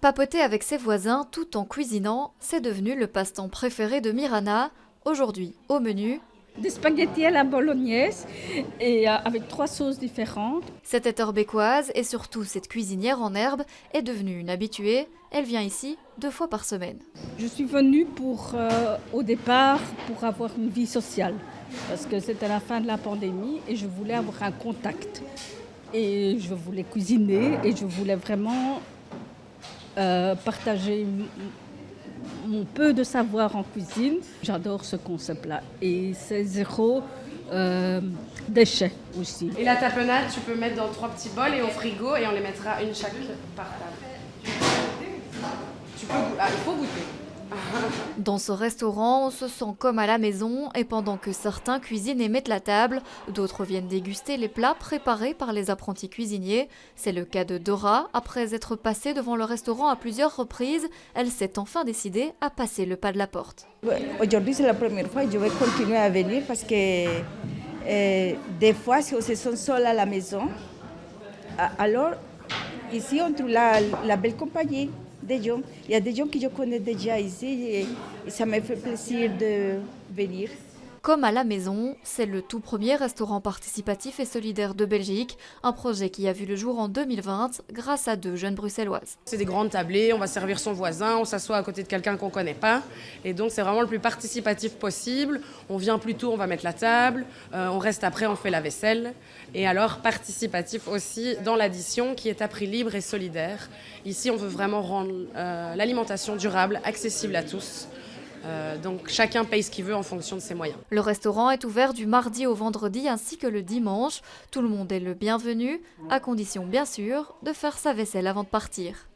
Papoter avec ses voisins tout en cuisinant, c'est devenu le passe-temps préféré de Mirana. Aujourd'hui, au menu, des spaghettis à la bolognaise et avec 3 sauces différentes. cette Eterbécoise et surtout cette cuisinière en herbe est devenue une habituée. Elle vient ici 2 fois par semaine. Je suis venue au départ pour avoir une vie sociale parce que c'était la fin de la pandémie et je voulais avoir un contact. Et je voulais cuisiner et je voulais vraiment partager mon peu de savoir en cuisine. J'adore ce concept-là et c'est zéro déchet aussi. Et la tapenade, tu peux mettre dans 3 petits bols et au frigo et on les mettra une chaque par table. Tu peux goûter. Ah, il faut goûter. Dans ce restaurant, on se sent comme à la maison et pendant que certains cuisinent et mettent la table, d'autres viennent déguster les plats préparés par les apprentis cuisiniers. C'est le cas de Dora. Après être passée devant le restaurant à plusieurs reprises, elle s'est enfin décidée à passer le pas de la porte. Aujourd'hui, c'est la première fois et je vais continuer à venir parce que des fois, si on se sent seul à la maison, alors ici, on trouve la belle compagnie. Des gens. Il y a des gens que je connais déjà ici et ça me fait plaisir de venir. Comme à la maison, c'est le tout premier restaurant participatif et solidaire de Belgique, un projet qui a vu le jour en 2020 grâce à 2 jeunes bruxelloises. C'est des grandes tablées, on va servir son voisin, on s'assoit à côté de quelqu'un qu'on ne connaît pas. Et donc c'est vraiment le plus participatif possible. On vient plus tôt, on va mettre la table, on reste après, on fait la vaisselle. Et alors participatif aussi dans l'addition qui est à prix libre et solidaire. Ici on veut vraiment rendre l'alimentation durable, accessible à tous. Donc chacun paye ce qu'il veut en fonction de ses moyens. Le restaurant est ouvert du mardi au vendredi ainsi que le dimanche. Tout le monde est le bienvenu, à condition bien sûr de faire sa vaisselle avant de partir.